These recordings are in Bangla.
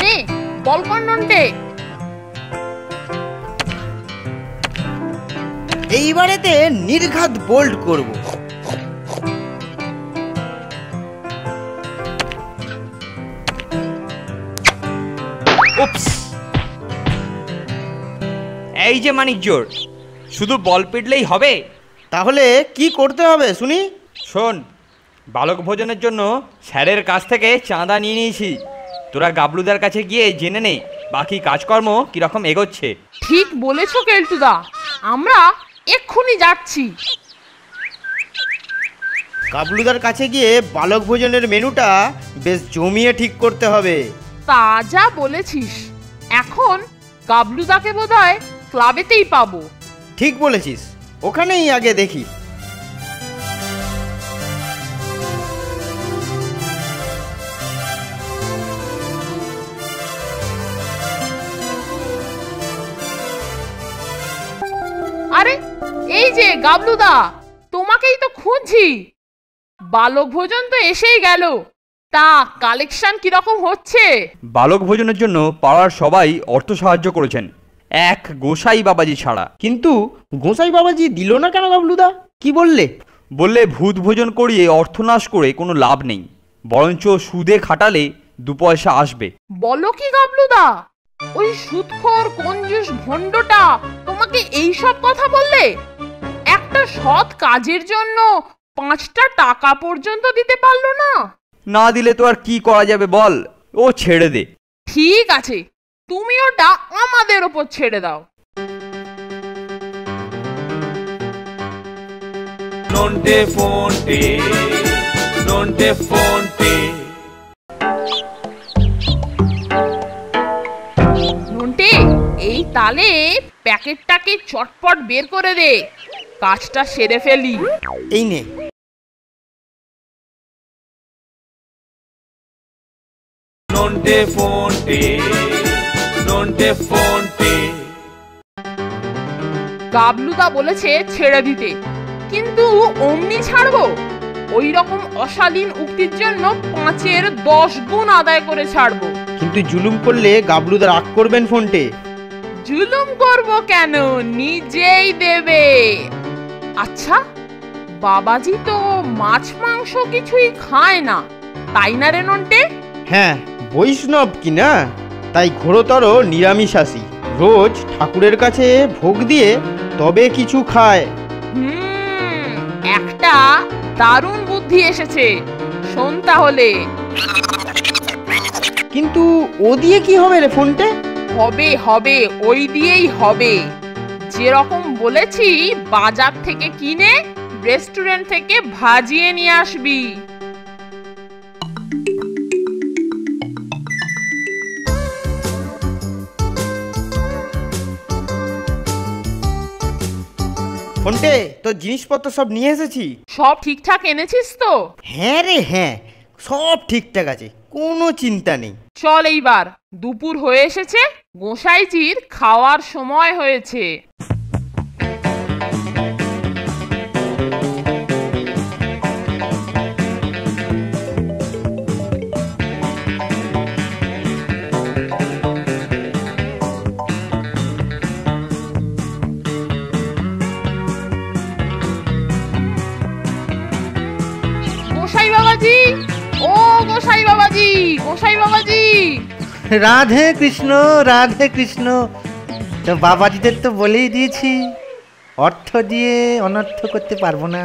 নে বল কর নন্টে। এইবারেতে নির্ঘাত বোল্ড করব। উপস, এই যে মানিক জোর, শুধু বল পিটলেই হবে? তাহলে কি করতে হবে শুনি? শোন, বালক ভোজনের জন্য স্যারের কাছ থেকে চাঁদা নিয়ে নিয়েছি। তোরা গাবলুদার কাছে গিয়ে জেনে নে বাকি কাজকর্ম কিরকম এগোচ্ছে। ঠিক বলেছো কেলটুদা, আমরা এক্ষুনি যাচ্ছি। গাবলুদার কাছে গিয়ে বালক ভোজনের মেনুটা বেশ জমিয়ে ঠিক করতে হবে। তা যা বলেছিস, এখন গাবলুদাকে বোধহয় ক্লাবেতেই পাবো। ঠিক বলেছিস, ওখানেই আগে দেখি। আরে এই যে গাবলুদা, তোমাকেই তো খুঁজছি। বালক ভোজন তো এসেই গেল, তা কালেকশন কিরকম হচ্ছে? বালক ভোজনের জন্য পাড়ার সবাই অর্থ সাহায্য করেছেন, এক গোসাই বাবাজি ছাড়া। কিন্তু গোসাই বাবাজি দিল না কেন গাবলুদা? কি বললে? বললে ভূত ভোজন করিয়ে অর্থনাশ করে কোনো লাভ নেই, বরঞ্চ সুদে খাটালে 2 পয়সা আসবে। বলো কি গাবলুদা, ওই সুদখোর কঞ্জুস ভণ্ডটা তোমাকে এই সব কথা বললে? একটা সৎ কাজের জন্য 5টা টাকা পর্যন্ত দিতে পারলো না? না দিলে তো আর কি করা যাবে বল, ও ছেড়ে দে। ঠিক আছে, তুমি ওটা আমাদের ওপর ছেড়ে দাও। নন্টে ফোনটে, নন্টে ফোনটে। নন্টে, এই তালে প্যাকেটটাকে চটপট বের করে দে, কাজটা সেরে ফেলি। এই নে। নন্টে ফোনটে, নন্টে ফোনটে। গাবলুদা বলেছে ছেড়ে দিতে, কিন্তু অমনি ছাড়বো? ওই রকম অশালীন উক্তির জন্য 5-এর 10 গুণ আদায় করে ছাড়বো। কিন্তু জুলুম করলে গাবলুদা রাগ করবেন ফোনটে। জুলুম করব কেন, নিজেই দেবে। আচ্ছা, বাবাজি তো মাছ মাংস কিছুই খায় না, তাই না রে নন্টে? হ্যাঁ, বৈষ্ণব কি না, তাই ঘোরতর নিরামিষাশী। রোজ ঠাকুরের কাছে ভোগ দিয়ে তবে কিছু খায়। একটা দারুণ বুদ্ধি এসেছে, শোন তাহলে। কিন্তু ও দিয়ে কি হবে রে ফোনটে? হবে হবে, ওই দিয়েই হবে। যেরকম বলেছি, বাজার থেকে কিনে রেস্টুরেন্ট থেকে ভাজিয়ে নিয়ে আসবি। ফোনটে, তোর জিনিসপত্র সব নিয়ে এসেছি। সব ঠিকঠাক এনেছিস তো? হ্যাঁ রে হ্যাঁ, সব ঠিকঠাক আছে, কোনো চিন্তা নেই। চল এইবার, দুপুর হয়ে এসেছে, গোসাইজির খাওয়ার সময় হয়েছে। গোসাই বাবাজি, ও গোসাই বাবাজি, গোসাই বাবাজি। রাধে কৃষ্ণ, রাধে কৃষ্ণ। তো বাবাজিদের তো বলেই দিয়েছি, অর্থ দিয়ে অনর্থ করতে পারবো না।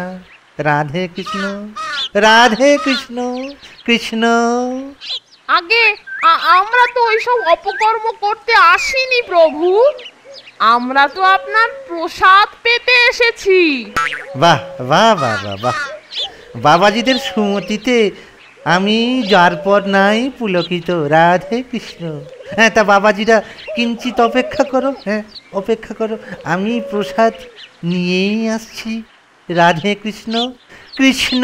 রাধে কৃষ্ণ, রাধে কৃষ্ণ, কৃষ্ণ। আগে আমরা তো ওইসব অপকর্ম করতে আসিনি প্রভু, আমরা তো আপনার প্রসাদ পেতে এসেছি। বাহ বাহ বাহ বাহ বাহ, বাবাজিদের সুমতিতে আমি যার পর নাই পুলকিত। রাধে কৃষ্ণ। হ্যাঁ, তা বাবাজিরা কিঞ্চিত অপেক্ষা করো, হ্যাঁ অপেক্ষা করো, আমি প্রসাদ নিয়েই আসছি। রাধে কৃষ্ণ, কৃষ্ণ।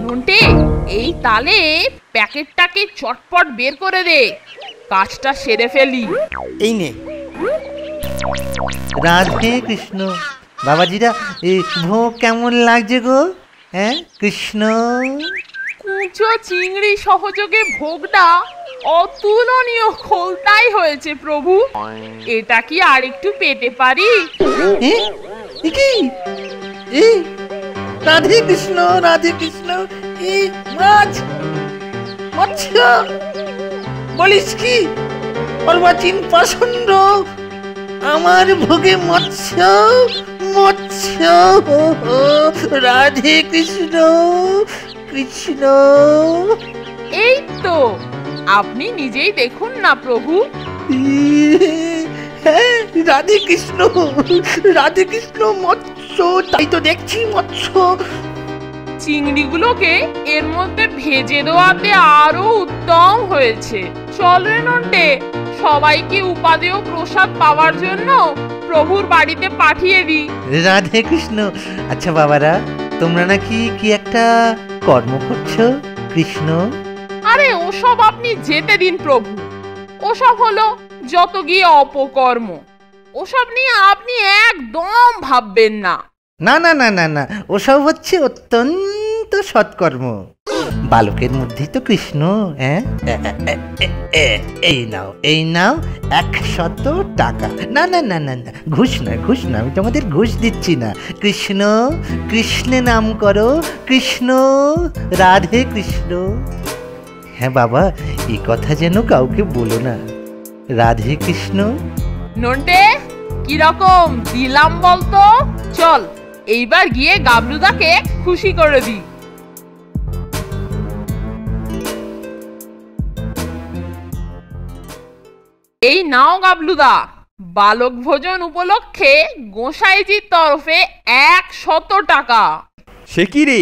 নন্টে, এই তালে প্যাকেটটাকে চটপট বের করে দে, কাজটা সেরে ফেলি। এই নে। রাধে কৃষ্ণ। বাবাজিরা এই ভোগ কেমন লাগছে গো? হ্যাঁ কৃষ্ণ। কুচো চিংড়ি সহযোগে ভোগটা অতুলনীয় খোলতাই হয়েছে প্রভু। এটা কি আর একটু পেতে পারি? কি এই রাধে কৃষ্ণ, রাধে কৃষ্ণ। এই মাছ, মৎস্য বলিস কি? অর্বাচীন পাষণ্ড, আমার ভোগে মৎস্য, মৎস্য। রাধে কৃষ্ণ, কৃষ্ণ। এই তো, আপনি নিজেই দেখুন না প্রভু। হ্যাঁ রাধে কৃষ্ণ, রাধে কৃষ্ণ, মৎস্য। তাই তো দেখছি মৎস্য। চিংড়িগুলোকে এর মধ্যে ভেজে দেওয়াতে আরো উত্তম হয়েছে। চল রে নন্টে, সবাইকে উপাদেয় প্রসাদ পাওয়ার জন্য প্রভুর বাড়িতে পাঠিয়ে দি। রাধে কৃষ্ণ। আচ্ছা বাবারা, তোমরা নাকি কি একটা কর্ম করছো কৃষ্ণ? আরে ওসব আপনি যেতে দিন প্রভু, ওসব হলো যত গিয়ে অপকর্ম। ওসব নিয়ে আপনি একদম ভাববেন না। না না না না না, ওসব হচ্ছে অত্যন্ত সৎকর্ম। বালকের মধ্যেই তো কৃষ্ণ। হ্যাঁ এই নাও, এই নাও 100 টাকা। না না না না না, ঘুষ না, ঘুষ না, আমি তোমাদের ঘুষ দিচ্ছি না। কৃষ্ণ, কৃষ্ণে নাম করো, কৃষ্ণ, রাধে কৃষ্ণ। হ্যাঁ বাবা, এই কথা যেন কাউকে বলো না। রাধে কৃষ্ণ। নন্টে, কিরকম দিলাম বলতো? চল এইবার গিয়ে গাবলুদাকে খুশি করে দি। এই নাও গাবলুদা, বালক ভোজন উপলক্ষে গোসাইজির তরফে 100 টাকা। সে কি রে,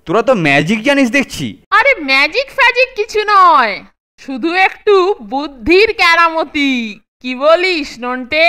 তোরা তো ম্যাজিক জানিস দেখছি। আরে ম্যাজিক ফ্যাজিক কিছু নয়, শুধু একটু বুদ্ধির কেরামতি। কি বলিস নন্টে?